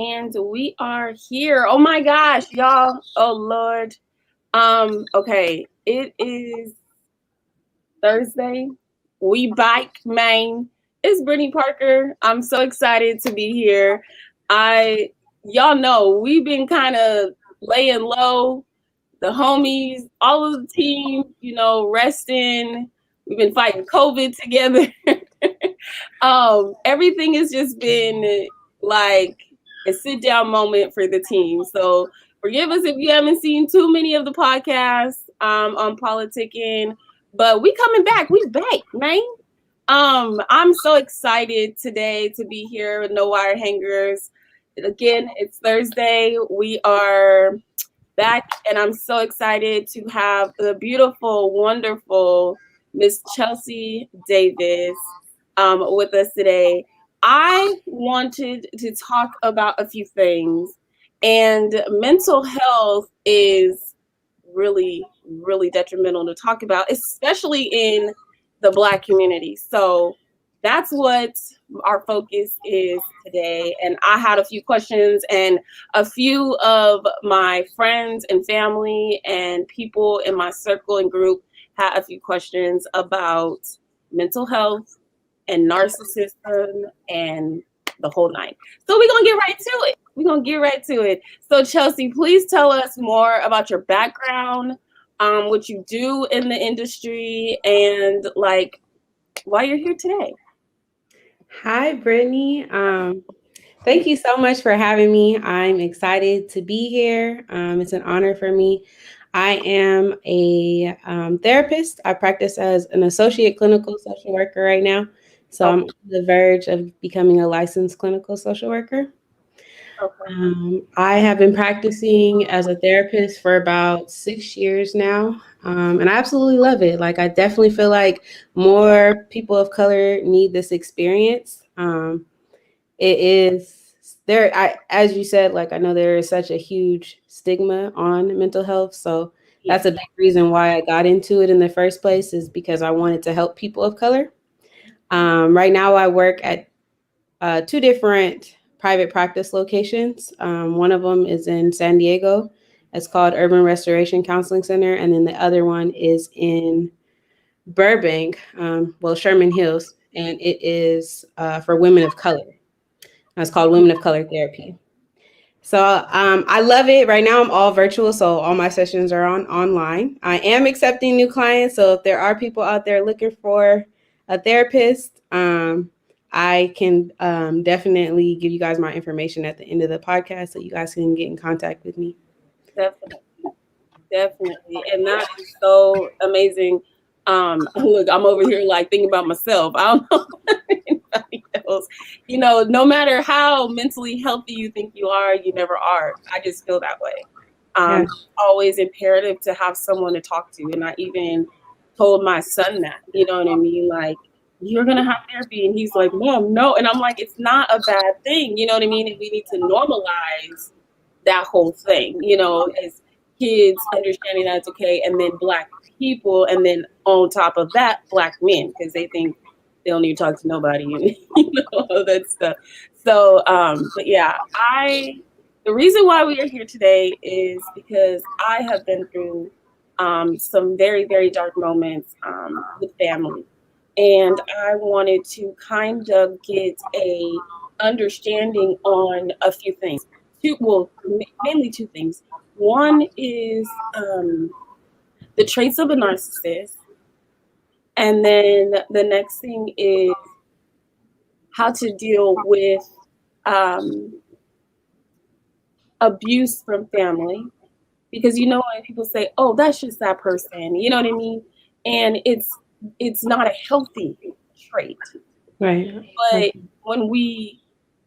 And we are here. Oh my gosh, y'all. Oh Lord. Okay. It is Thursday. We bike, man. It's Brittany Parker. I'm so excited to be here. Y'all know we've been kind of laying low. The homies, all of the team, resting. We've been fighting COVID together. Everything has just been like a sit down moment for the team. So forgive us if you haven't seen too many of the podcasts on politicking, but we coming back. We back, man. I'm so excited today to be here with No Wire Hangers. Again, it's Thursday. We are back, and I'm so excited to have the beautiful, wonderful Miss Chelsea Davis with us today. I wanted to talk about a few things, and mental health is really, really detrimental to talk about, especially in the Black community. So that's what our focus is today. And I had a few questions, and a few of my friends and family and people in my circle and group had a few questions about mental health and narcissism and the whole nine. So we're going to get right to it. So Chelsea, please tell us more about your background, what you do in the industry, and like why you're here today. Hi, Brittany. Thank you so much for having me. I'm excited to be here. It's an honor for me. I am a therapist. I practice as an associate clinical social worker right now. So I'm on the verge of becoming a licensed clinical social worker. I have been practicing as a therapist for about 6 years now, and I absolutely love it. Like, I definitely feel like more people of color need this experience. It is there. As you said, like, I know there is such a huge stigma on mental health, so that's a big reason why I got into it in the first place, is because I wanted to help people of color. Right now, I work at two different private practice locations. One of them is in San Diego. It's called Urban Restoration Counseling Center. And then the other one is in Burbank, Sherman Hills. And it is for women of color. It's called Women of Color Therapy. So I love it. Right now I'm all virtual, so all my sessions are online. I am accepting new clients. So if there are people out there looking for a therapist, I can definitely give you guys my information at the end of the podcast so you guys can get in contact with me. Definitely. And that is so amazing. Look, I'm over here like thinking about myself. I don't know anybody else. No matter how mentally healthy you think you are, you never are. I just feel that way. It's always imperative to have someone to talk to. And I even told my son that, you know what I mean? Like, you're going to have therapy. And he's like, Mom, no. And I'm like, it's not a bad thing. You know what I mean? And we need to normalize that whole thing, as kids understanding that it's okay. And then Black people. And then on top of that, Black men, because they think they don't need to talk to nobody and all that stuff. So, but yeah, the reason why we are here today is because I have been through some very, very dark moments with family. And I wanted to kind of get a understanding on a few things. Mainly two things. One is the traits of a narcissist. And then the next thing is how to deal with abuse from family. Because when people say, oh, that's just that person, you know what I mean? And it's not a healthy trait. Right. But when we,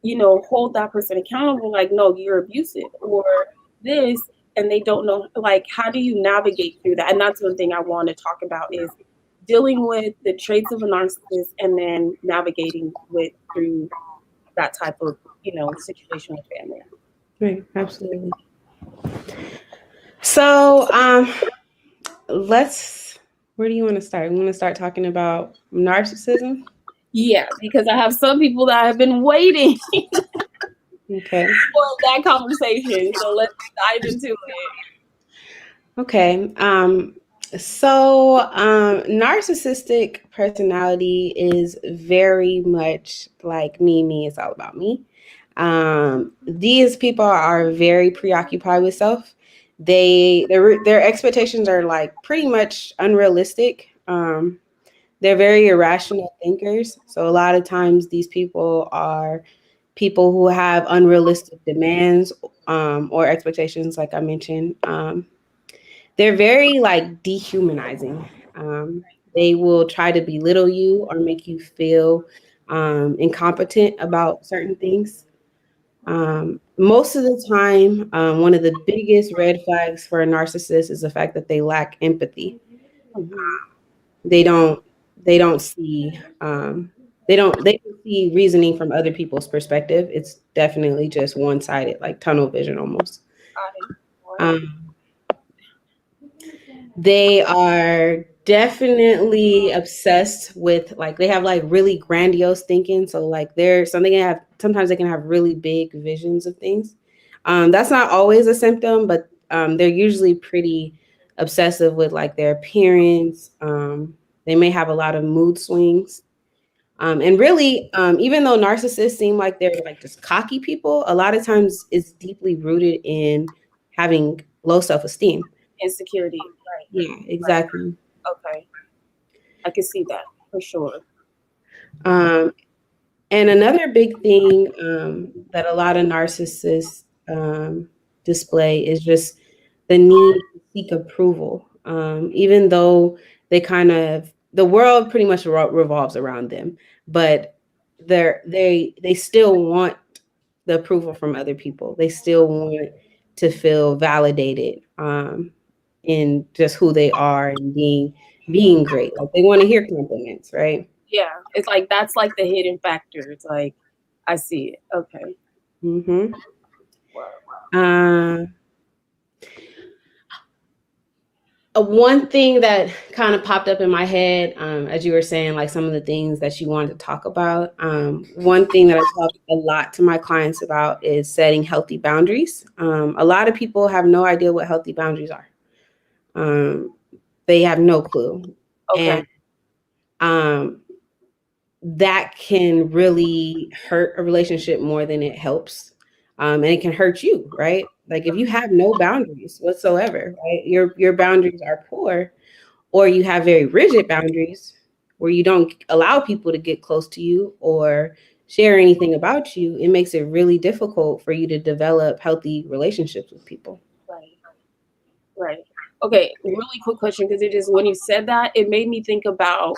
hold that person accountable, like, no, you're abusive or this, and they don't know, like, how do you navigate through that? And that's one thing I want to talk about is dealing with the traits of a narcissist and then navigating through that type of, situation with family. Right. Absolutely. So, where do you want to start? We want to start talking about narcissism? Yeah, because I have some people that have been waiting. Okay. for that conversation. So let's dive into it. Okay. Narcissistic personality is very much like me. It's all about me. These people are very preoccupied with self. Their expectations are like pretty much unrealistic. They're very irrational thinkers. So a lot of times these people are people who have unrealistic demands or expectations, like I mentioned. They're very like dehumanizing. They will try to belittle you or make you feel incompetent about certain things. Most of the time, one of the biggest red flags for a narcissist is the fact that they lack empathy. Mhm. They don't. They don't see. They don't see reasoning from other people's perspective. It's definitely just one sided, like tunnel vision almost. Right. Um, They are definitely obsessed with like they have like really grandiose thinking. So like they're something they have sometimes they can have really big visions of things. That's not always a symptom, but they're usually pretty obsessive with like their appearance. They may have a lot of mood swings. And really, even though narcissists seem like they're like just cocky people, a lot of times it's deeply rooted in having low self-esteem. Insecurity. Right. Yeah, Right. exactly. Okay. I can see that for sure. Um, and another big thing that a lot of narcissists display is just the need to seek approval. Even though the world pretty much revolves around them, but they still want the approval from other people. They still want to feel validated in just who they are and being great. Like they want to hear compliments, right? Yeah. It's like that's like the hidden factor. It's like I see it. Okay. Mm-hmm. Wow. Uh, one thing that kind of popped up in my head as you were saying, like some of the things that you wanted to talk about. One thing that I talk a lot to my clients about is setting healthy boundaries. A lot of people have no idea what healthy boundaries are. Um, they have no clue, Okay. and um, that can really hurt a relationship more than it helps. And it can hurt you, right? Like if you have no boundaries whatsoever, right? Your boundaries are poor, or you have very rigid boundaries where you don't allow people to get close to you or share anything about you, it makes it really difficult for you to develop healthy relationships with people. Right. Right. Okay. Really quick question because it just when you said that, it made me think about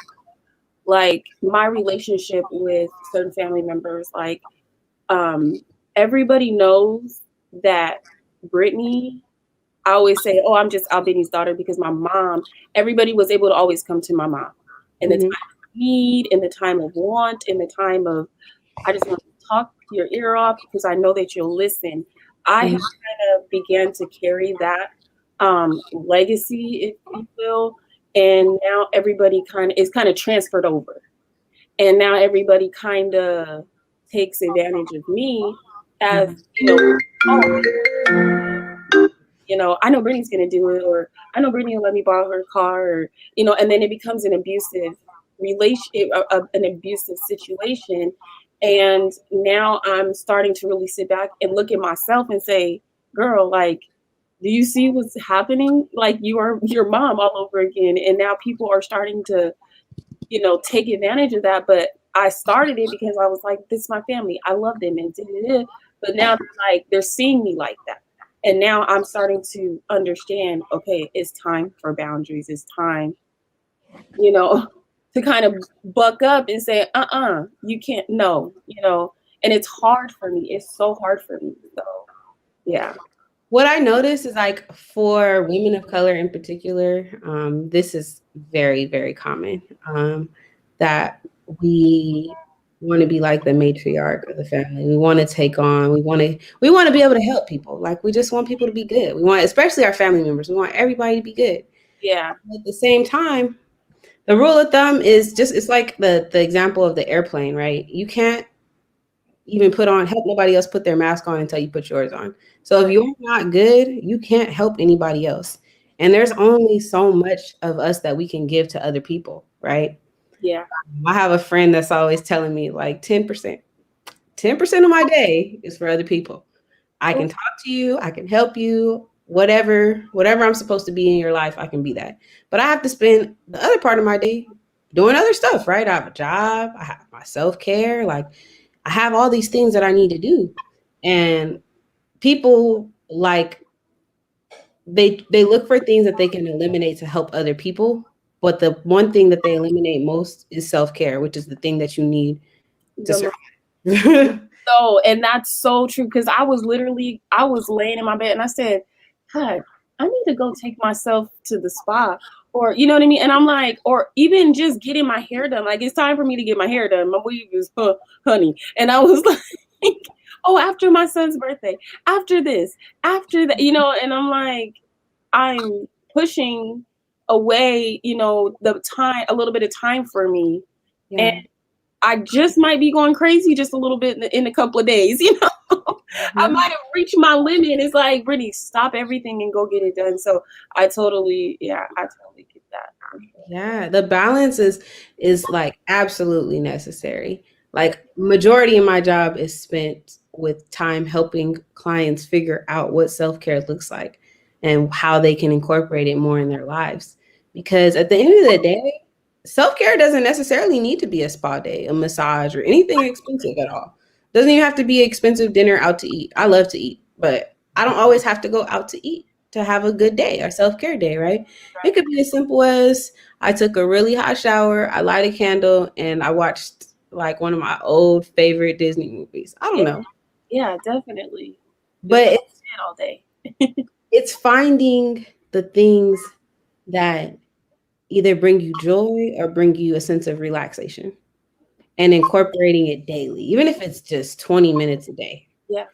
like my relationship with certain family members. Like, um, everybody knows that Brittany. I always say, "Oh, I'm just Albany's daughter," because my mom. Everybody was able to always come to my mom in the time Hmm. of need, in the time of want, in the time of I just want to talk your ear off because I know that you'll listen. I have kind of began to carry that legacy, if you will, and now everybody kind of is kind of transferred over, and now everybody kind of takes advantage of me as oh, I know Brittany's gonna do it, or I know Brittany will let me borrow her car, or and then it becomes an abusive relation, an abusive situation. And now I'm starting to really sit back and look at myself and say, "Girl, like, do you see what's happening? Like, you are your mom all over again." And now people are starting to, take advantage of that. But I started it because I was like, "This is my family. I love them," and da-da-da. But now they're seeing me like that. And now I'm starting to understand, okay, it's time for boundaries. It's time, you know, to kind of buck up and say, you can't, no, and it's hard for me. It's so hard for me. So, yeah. What I notice is like for women of color in particular, this is very, very common that we want to be like the matriarch of the family. We want to take on. We want to be able to help people. Like we just want people to be good. We want, especially our family members. We want everybody to be good. Yeah. At the same time, the rule of thumb is just it's like the example of the airplane, right? You can't even help nobody else put their mask on until you put yours on. So if Right. you're not good, you can't help anybody else. And there's only so much of us that we can give to other people, right? Yeah. I have a friend that's always telling me like 10%. 10% of my day is for other people. I can talk to you, I can help you, whatever I'm supposed to be in your life, I can be that. But I have to spend the other part of my day doing other stuff, right? I have a job, I have my self-care, like I have all these things that I need to do. And people like they look for things that they can eliminate to help other people, but the one thing that they eliminate most is self-care, which is the thing that you need to The survive. So, and that's so true because I was laying in my bed and I said, God, I need to go take myself to the spa, or you know what I mean? And I'm like, or even just getting my hair done. Like, it's time for me to get my hair done. My weave is honey. And I was like, oh, after my son's birthday, after this, after that, and I'm like, I'm pushing away, the time, a little bit of time for me. And Yeah. I just might be going crazy just a little bit in a couple of days, I Mhm. might have reached my limit. It's like, Brittany, stop everything and go get it done. So I totally get that. Yeah, the balance is like absolutely necessary. Like majority of my job is spent with time helping clients figure out what self-care looks like and how they can incorporate it more in their lives. Because at the end of the day, self-care doesn't necessarily need to be a spa day, a massage, or anything expensive at all. Doesn't even have to be expensive dinner out to eat. I love to eat, but I don't always have to go out to eat to have a good day, a self-care day, right? It Right. could be as simple as I took a really hot shower, I light a candle, and I watched like one of my old favorite Disney movies. I don't Yeah, know. yeah, definitely. Just But lay it's in bed all day. it's finding the things that either bring you joy or bring you a sense of relaxation and incorporating it daily, even if it's just 20 minutes a day. Yeah.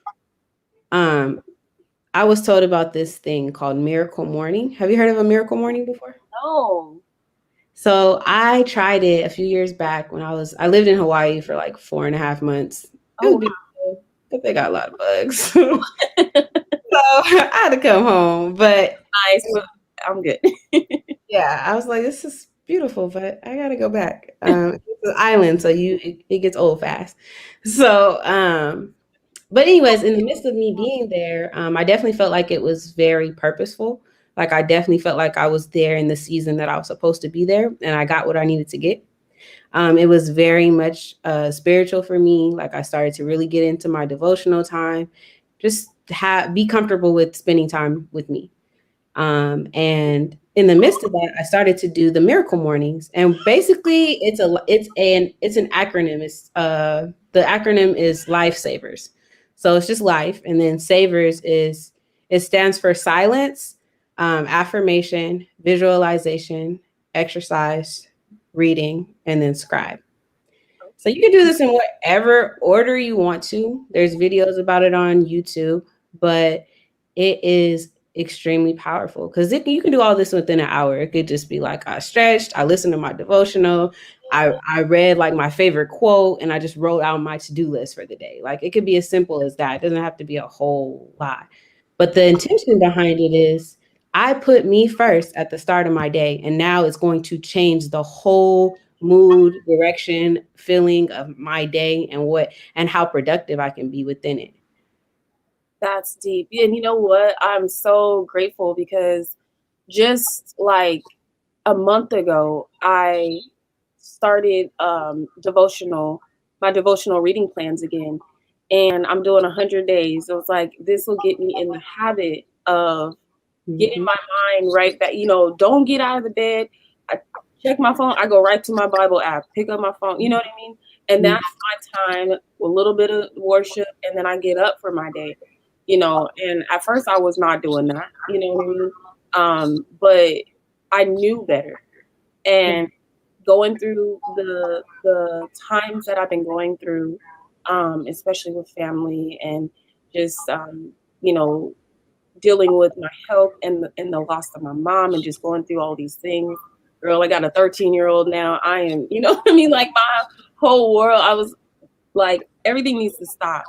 Um, I was told about this thing called Miracle Morning. Have you heard of a Miracle Morning before? No. So I tried it a few years back when I lived in Hawaii for like 4.5 months. It was Oh, beautiful, but they got a lot of bugs. So I had to come home. But nice. But I'm good. yeah, I was like, this is beautiful, but I gotta go back. It's an island, so it gets old fast. So but anyways, in the midst of me being there, I definitely felt like it was very purposeful. Like I definitely felt like I was there in the season that I was supposed to be there, and I got what I needed to get. It was very much spiritual for me. Like I started to really get into my devotional time, just be comfortable with spending time with me. And in the midst of that, I started to do the miracle mornings. And basically it's an acronym. The acronym is lifesavers. So it's just life. And then savers it stands for silence, affirmation, visualization, exercise, reading, and then scribe. So you can do this in whatever order you want to. There's videos about it on YouTube, but it is extremely powerful because you can do all this within an hour. It could just be like I stretched, I listened to my devotional, I read like my favorite quote, and I just wrote out my to-do list for the day. Like it could be as simple as that. It doesn't have to be a whole lot. But the intention behind it is I put me first at the start of my day, and now it's going to change the whole mood, direction, feeling of my day and how productive I can be within it. That's deep. And you know what? I'm so grateful because just like a month ago, I started my devotional reading plans again. And I'm doing 100 days. So it's like, this will get me in the habit of getting Mhm, my mind right back. Don't get out of the bed. I check my phone. I go right to my Bible app, pick up my phone. You know what I mean? And mhm, that's my time, a little bit of worship, and then I get up for my day. And at first I was not doing that. You know what I mean? But I knew better. yeah, And going through the times that I've been going through, especially with family and just you know dealing with my health and the loss of my mom and just going through all these things. Girl, I got a 13-year-old now. I am, what I mean, like my whole world. I was like everything needs to stop.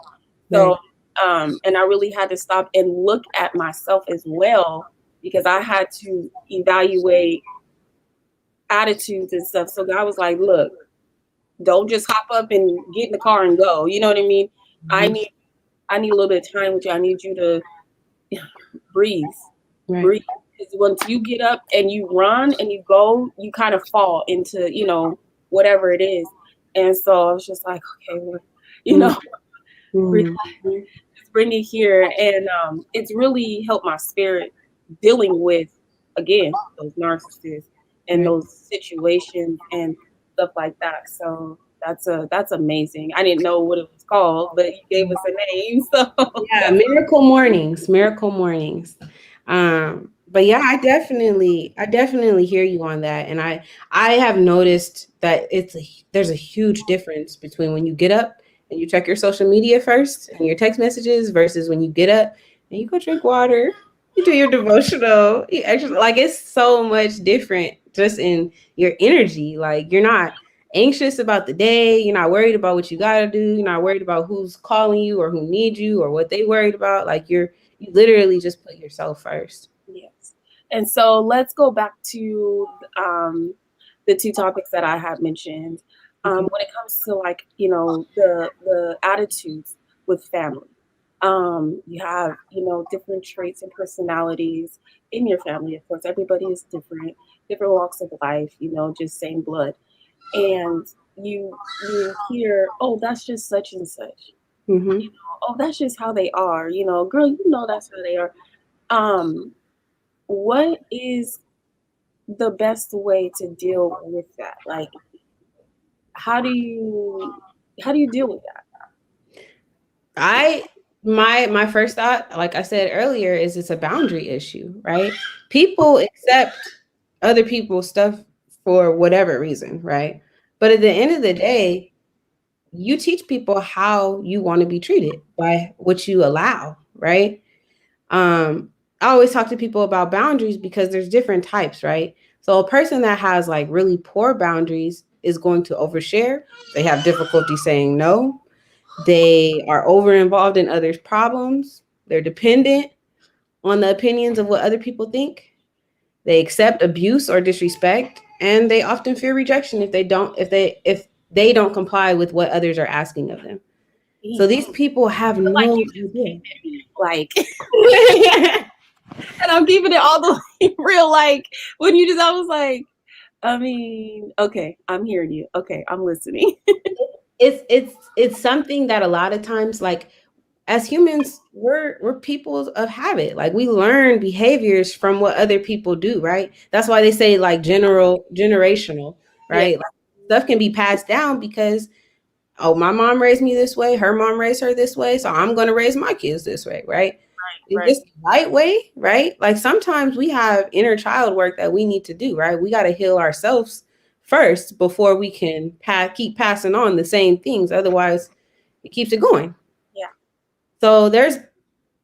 So, Right. and I really had to stop and look at myself as well, because I had to evaluate attitudes and stuff. So God was like, look, don't just hop up and get in the car and go. You know what I mean? I Mhm. need I need a little bit of time with you. I need you to breathe. Right. Breathe. Because once you get up and you run and you go, you kind of fall into, whatever it is. And so I was just like, okay, Lord, you Mm, know, breathe, mm, just bring it here. And it's really helped my spirit dealing with, again, those narcissists and right. those situations and stuff like that. So that's amazing. I didn't know what it was called, but you gave us a name. So Yeah, that's miracle mornings. But yeah, I definitely hear you on that, and I have noticed that there's a huge difference between when you get up and you check your social media first and your text messages versus when you get up and you go drink water, you do your devotional, you actually like it's so much different just in your energy. Like you're not anxious about the day. You're not worried about what you got to do. You're not worried about who's calling you or who needs you or what they worried about. Like you literally just put yourself first. yes. And so let's go back to the two topics that I have mentioned. Okay. When it comes to, like, the attitudes with family, you have, different traits and personalities in your family. Of course, everybody is different, different walks of life, just same blood. And you hear, oh, that's just such and such. Mm-hmm. Oh, that's just how they are. Girl, that's how they are. Um, what is the best way to deal with that? Like, how do you how do you deal with that? I my first thought, like I said earlier, is it's a boundary issue, right? People accept other people's stuff for whatever reason, right? But at the end of the day, you teach people how you want to be treated by what you allow, right? I always talk to people about boundaries because there's different types, right? So a person that has like really poor boundaries is going to overshare. They have difficulty saying no. They are over involved in others' problems. They're dependent on the opinions of what other people think. They accept abuse or disrespect, and they often fear rejection if they don't comply with what others are asking of them. So Dang, these people have I feel like no you just idea. came at me, like, and I'm keeping it all the way real. Like, when you just, I was like, I mean, okay, I'm hearing you. Okay, I'm listening. It's something that a lot of times, like as humans, we're people of habit. Like we learn behaviors from what other people do, right? That's why they say like generational, Yeah, right? Like, stuff can be passed down because oh, my mom raised me this way, her mom raised her this way, so I'm going to raise my kids this way, right? Is right. this the right way, right? Like sometimes we have inner child work that we need to do, right? We got to heal ourselves first before we can keep passing on the same things. Otherwise, it keeps it going. Yeah, So there's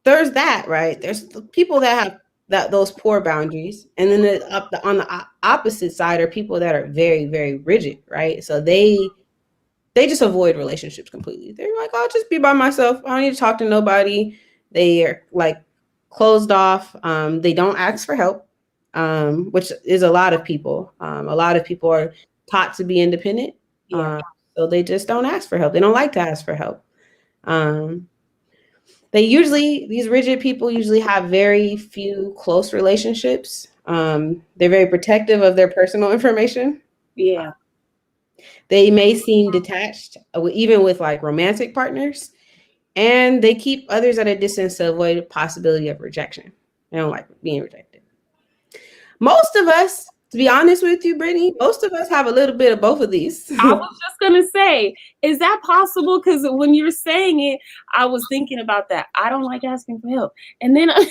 that, right? There's the people that have those poor boundaries, and then on the opposite side are people that are very very rigid, right? So they just avoid relationships completely. They're like, I'll just be by myself. I don't need to talk to nobody. They are like closed off. They don't ask for help, which is a lot of people. A lot of people are taught to be independent. yeah, So they just don't ask for help. They don't like to ask for help. Um, these rigid people usually have very few close relationships. They're very protective of their personal information. yeah. They may seem detached, even with like romantic partners, and they keep others at a distance to avoid the possibility of rejection. They don't like being rejected. Most of us, to be honest with you, Brittany, most of us have a little bit of both of these. I was just gonna say, is that possible? Because when you're saying it, I was thinking about that. I don't like asking for help, and then I'm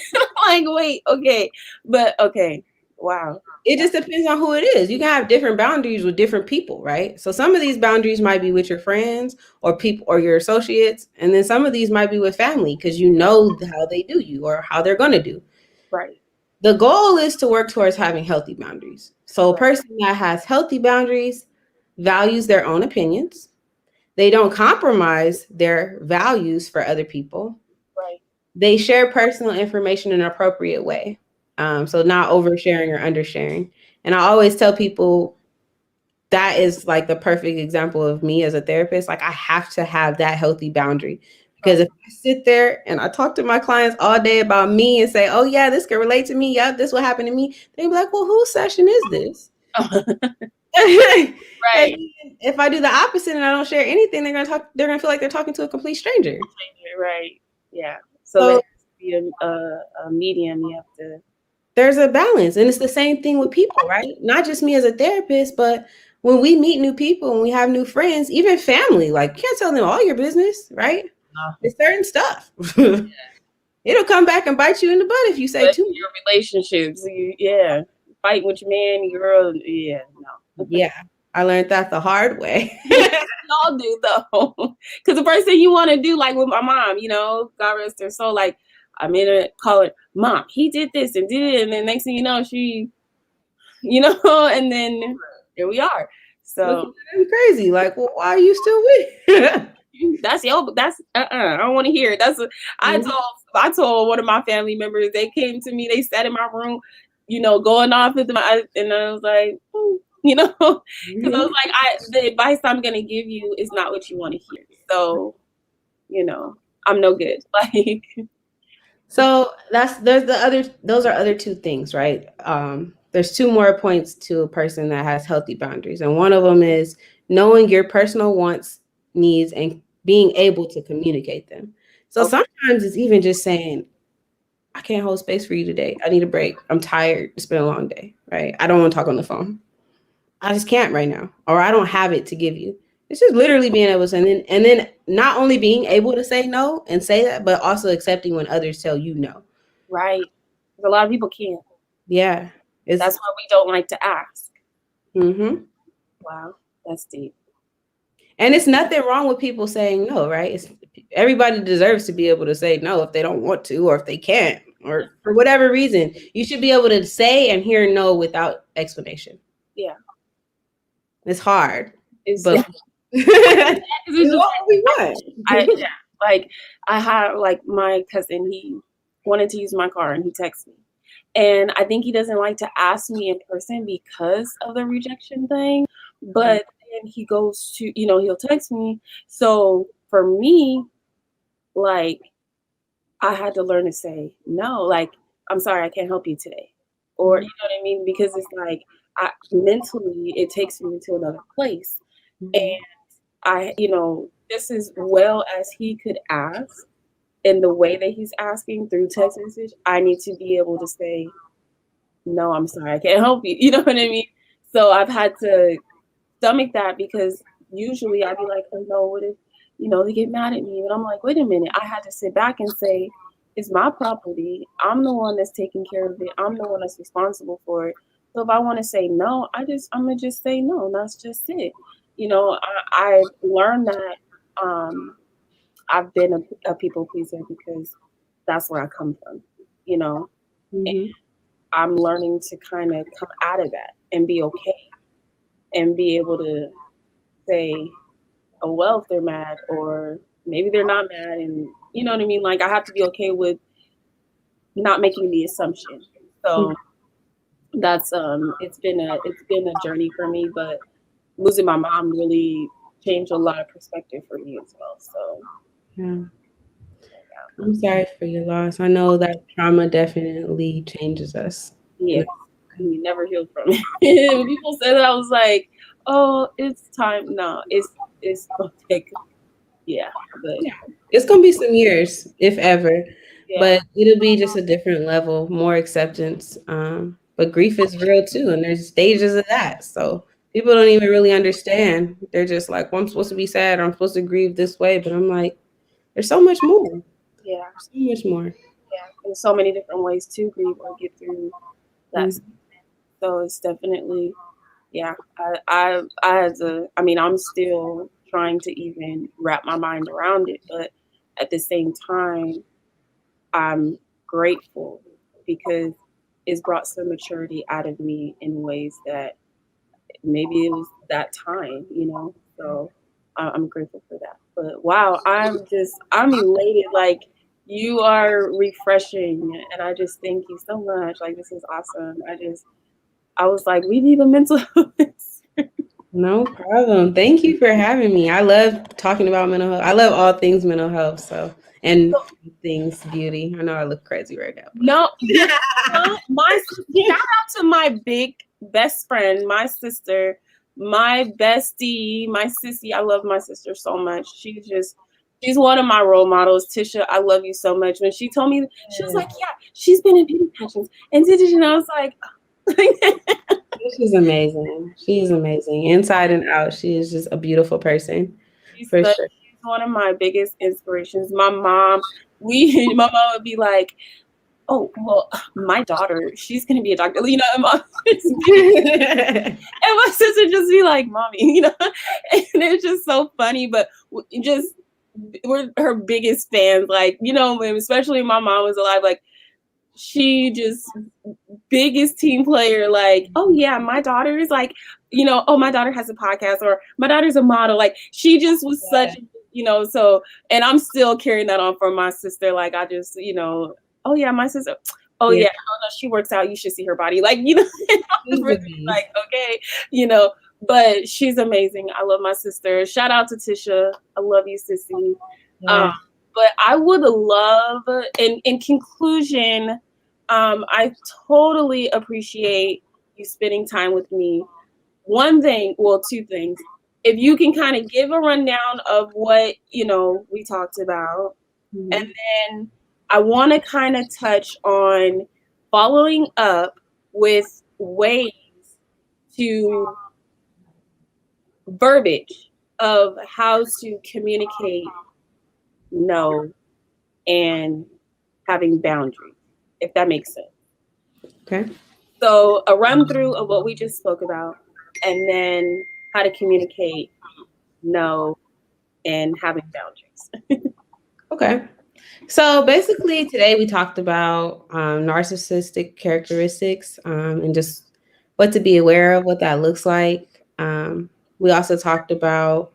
like, wait, okay, but okay, wow, It just depends on who it is. You can have different boundaries with different people, right? So some of these boundaries might be with your friends or people or your associates, and then some of these might be with family because you know how they do you or how they're going to do. right, The goal is to work towards having healthy boundaries. So a right, person that has healthy boundaries values their own opinions. They don't compromise their values for other people. Right. They share personal information in an appropriate way. So not oversharing or undersharing. And I always tell people that is like the perfect example of me as a therapist. Like I have to have that healthy boundary because Right. if I sit there and I talk to my clients all day about me and say, "Oh yeah, this can relate to me. Yeah, this will happen to me," they be like, "Well, whose session is this?" And Right. if I do the opposite and I don't share anything, they're gonna talk. They're gonna feel like they're talking to a complete stranger. Right. Yeah. So there So has to be a medium. You have to. there's a balance, and it's the same thing with people, right? Not just me as a therapist, but when we meet new people and we have new friends, even family, like you can't tell them all your business, right? It's certain stuff. It'll come back and bite you in the butt if you say But too your relationships, yeah, fight with your man, your girl, yeah, no. much. Yeah, I learned that the hard way. We all do though, because the first thing you want to do, like with my mom, God rest her soul, like I'm in a call her mom. He did this and did it, and then next thing you know, she, and then here we are. Look So at them crazy. Like, well, why are you still with? that's I don't want to hear it. That's what I told one of my family members. They came to me. They sat in my room, going off with my, and I was like, because I was like, the advice I'm gonna give you is not what you want to hear. So, I'm no good. Like, So those are other two things, right? There's two more points to a person that has healthy boundaries. And one of them is knowing your personal wants, needs, and being able to communicate them. So okay, sometimes it's even just saying, I can't hold space for you today. I need a break. I'm tired. It's been a long day, right? I don't want to talk on the phone. I just can't right now, or I don't have it to give you. It's just literally being able to, and then not only being able to say no and say that, but also accepting when others tell you no. right. 'Cause a lot of people can't. Yeah, That's it's why we don't like to ask. hmm Wow, that's deep. and it's nothing wrong with people saying no, right? It's everybody deserves to be able to say no if they don't want to, or if they can't, or for whatever reason. You should be able to say and hear no without explanation. Yeah, It's hard, it's, but it's it's just what we want. yeah, like I had like my cousin. He wanted to use my car, and he texted me. And I think he doesn't like to ask me in person because of the rejection thing. But then he goes to, he'll text me. So for me, like, I had to learn to say no, like, I'm sorry, I can't help you today. Or, you know what I mean? Because it's like, mentally, it takes me to another place. And Mhm. just as well as he could ask in the way that he's asking through text message, I need to be able to say, no, I'm sorry, I can't help you. You know what I mean? So I've had to stomach that because usually I'd be like, oh no, what if, they get mad at me? But I'm like, wait a minute. I had to sit back and say, it's my property. I'm the one that's taking care of it. I'm the one that's responsible for it. So if I want to say no, I'm gonna just say no. And that's just it. I learned that I've been a people pleaser because that's where I come from. You know, Mhm. I'm learning to kind of come out of that and be okay and be able to say, oh, well, if they're mad or maybe they're not mad. And you know what I mean? Like, I have to be okay with not making the assumption. So that's, it's been a journey for me, but losing my mom really changed a lot of perspective for me as well. So, Yeah. I'm sorry for your loss. I know that trauma definitely changes us. yeah, you never healed from it. When people say that, I was like, oh, it's time. No, it's gonna take, yeah, but Yeah. It's gonna be some years, if ever, yeah, but it'll be just a different level, more acceptance. But grief is real too, and there's stages of that. So people don't even really understand. They're just like, well, I'm supposed to be sad, or I'm supposed to grieve this way. But I'm like, there's so much more. yeah, So much more. yeah. There's so many different ways to grieve or get through that. Mm. So it's definitely, yeah. I had to. I mean, I'm still trying to even wrap my mind around it, but at the same time, I'm grateful because it's brought some maturity out of me in ways that maybe it was that time. So I'm grateful for that. But wow, I'm elated. Like, you are refreshing, and I just thank you so much. Like, this is awesome. I was like, we need a mental health. No problem. Thank you for having me. I love talking about mental health. I love all things mental health. So, and things beauty. I know I look crazy right now, but No, my shout out to my big best friend, my sister, my bestie, my sissy. I love my sister so much. She's one of my role models. Tisha, I love you so much. When she told me, she was like, yeah, she's been in beauty pageants. And I was like, she's amazing. She's amazing. Inside and out. She is just a beautiful person. For sure. she's one of my biggest inspirations. My mom, my mom would be like, oh, well, my daughter, she's gonna be a doctor. You know, and my sister just be like, mommy, you know, and it's just so funny. But just we're her biggest fans. Like, you know, especially when my mom was alive, like, she just biggest team player. Like, oh yeah, my daughter is like, you know, oh, my daughter has a podcast, or my daughter's a model. Like, she just was such, you know. So, and I'm still carrying that on for my sister. Like, I just, you know, oh yeah, my sister. Oh yeah, oh no, she works out. You should see her body. Like, you know, really like, okay, you know, but she's amazing. I love my sister. Shout out to Tisha. I love you, sissy. Yeah. But I would love, in conclusion, I totally appreciate you spending time with me. One thing, well, two things. If you can kind of give a rundown of what, you know, we talked about, and then I want to kind of touch on following up with ways to verbiage of how to communicate no and having boundaries, if that makes sense. Okay. So a run through of what we just spoke about, and then how to communicate no and having boundaries. Okay. So basically, today we talked about narcissistic characteristics and just what to be aware of, what that looks like. We also talked about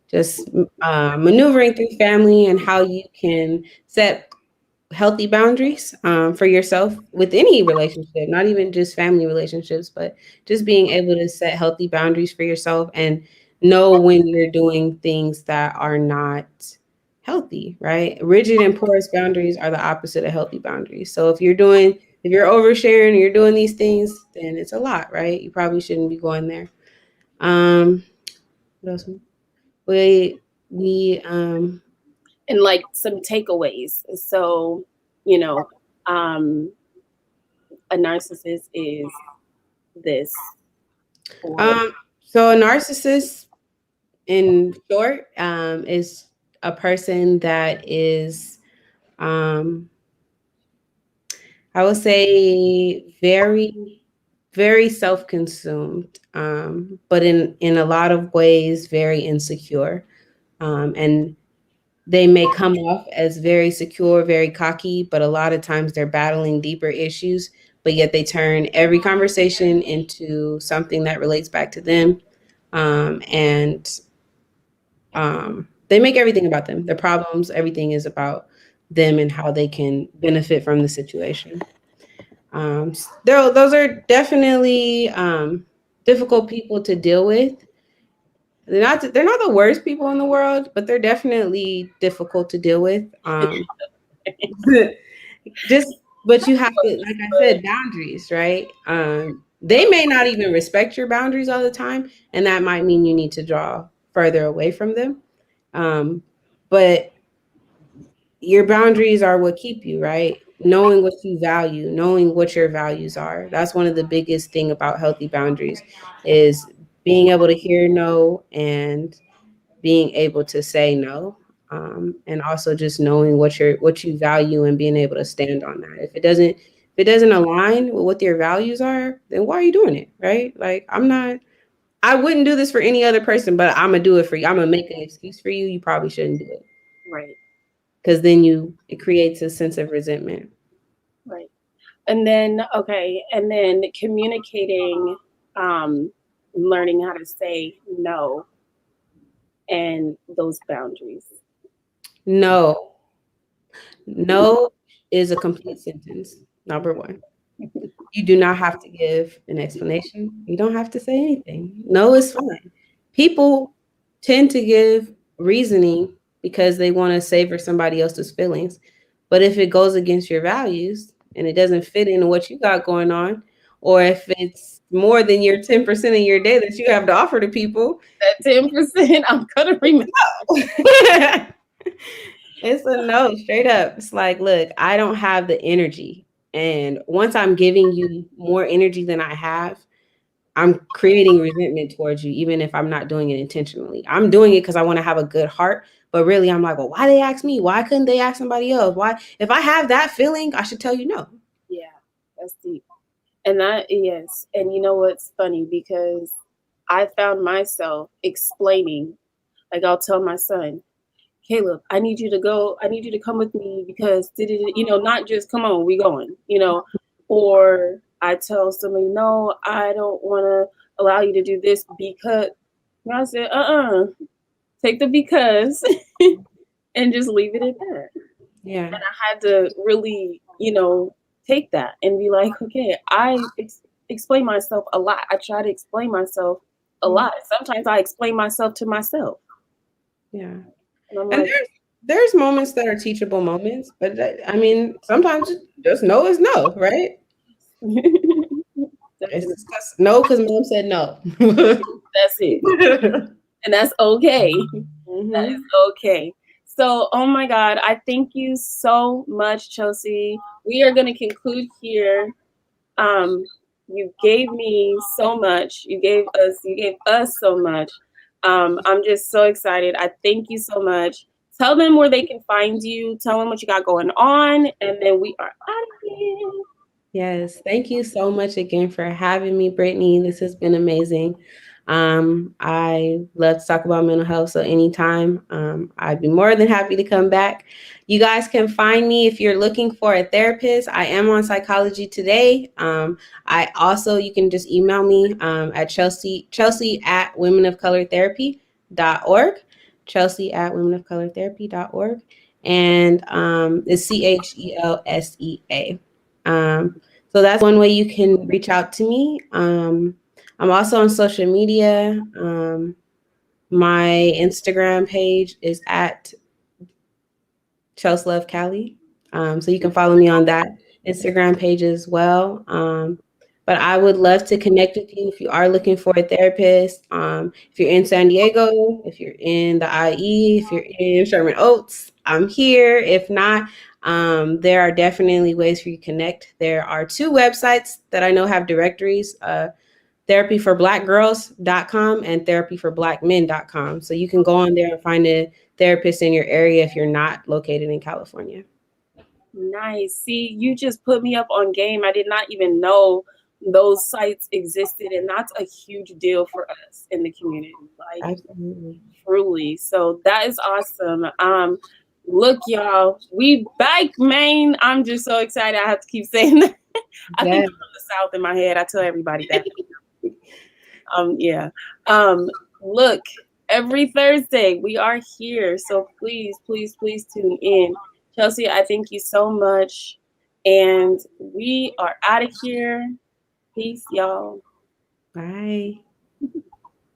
just maneuvering through family and how you can set healthy boundaries for yourself with any relationship, not even just family relationships, but just being able to set healthy boundaries for yourself and know when you're doing things that are not healthy, right? Rigid and porous boundaries are the opposite of healthy boundaries. So if you're oversharing, you're doing these things, then it's a lot, right? You probably shouldn't be going there. What else? We And like some takeaways. So, you know, a narcissist is this. So a narcissist, in short, is a person that is, I would say, very, very self-consumed, but in a lot of ways, very insecure, and they may come off as very secure, very cocky, but a lot of times they're battling deeper issues, but yet they turn every conversation into something that relates back to them. And they make everything about them. The problems, everything is about them and how they can benefit from the situation. Those are definitely difficult people to deal with. They're not the worst people in the world, but they're definitely difficult to deal with. Just but you have to, like I said, boundaries, right? They may not even respect your boundaries all the time, and that might mean you need to draw further away from them. But your boundaries are what keep you, right? Knowing what you value, knowing what your values are. That's one of the biggest thing about healthy boundaries is being able to hear no and being able to say no. And also just knowing what you value and being able to stand on that. If it doesn't align with what your values are, then why are you doing it? Right? Like I wouldn't do this for any other person, but I'm gonna do it for you. I'm gonna make an excuse for you. You probably shouldn't do it. Right. Because then it creates a sense of resentment. Right. And then communicating, learning how to say no. and those boundaries? No. No is a complete sentence. Number one. You do not have to give an explanation. You don't have to say anything. No is fine. People tend to give reasoning because they want to savor somebody else's feelings. But if it goes against your values and it doesn't fit into what you got going on, or if it's more than your 10% of your day that you have to offer to people, That 10%, I'm gonna remember. it's a no, straight up. It's like, look, I don't have the energy. And once I'm giving you more energy than I have, I'm creating resentment towards you, even if I'm not doing it intentionally. I'm doing it because I want to have a good heart. But really, I'm like, well, why they ask me? Why couldn't they ask somebody else? Why? If I have that feeling, I should tell you no. Yeah, that's deep. And that, yes. And you know what's funny? Because I found myself explaining, like I'll tell my son, Caleb, I need you to go. I need you to come with me because, not just come on, we going, or I tell somebody, no, I don't want to allow you to do this because, and I said, take the because and just leave it at that. Yeah. And I had to really, take that and be like, okay, I explain myself a lot. I try to explain myself a lot. Sometimes I explain myself to myself. Yeah. And I'm And like, there's moments that are teachable moments, but I mean, sometimes just no is no, right? It's just no because mom said no. that's it. And that's okay. That Mhm. is okay. So, oh my God, I thank you so much, Chelsea. We are going to conclude here. You gave me so much. You gave us so much. I'm just so excited. I thank you so much. Tell them where they can find you. Tell them what you got going on, and then we are out of here. Yes, thank you so much again for having me, Brittany. This has been amazing. I love to talk about mental health, so anytime, I'd be more than happy to come back. You guys can find me if you're looking for a therapist. I am on Psychology Today. I also, you can just email me at Chelsea at womenofcolortherapy.org, Chelsea at womenofcolortherapy.org, and it's CHELSEA. So that's one way you can reach out to me. I'm also on social media. My Instagram page is at Chelsea Love Cali. So you can follow me on that Instagram page as well. But I would love to connect with you if you are looking for a therapist. If you're in San Diego, if you're in the IE, if you're in Sherman Oaks, I'm here. If not, there are definitely ways for you to connect. There are two websites that I know have directories, therapyforblackgirls.com and therapyforblackmen.com. So you can go on there and find a therapist in your area if you're not located in California. Nice. See, you just put me up on game. I did not even know those sites existed, and that's a huge deal for us in the community. Like, Absolutely. truly. So that is awesome. Look, y'all, we back, Maine. I'm just so excited. I have to keep saying that. I think Yeah. I'm from the South in my head. I tell everybody that. Yeah. Look, every Thursday we are here. So please, please, please tune in. Chelsea, I thank you so much. And we are out of here. Peace, y'all. Bye.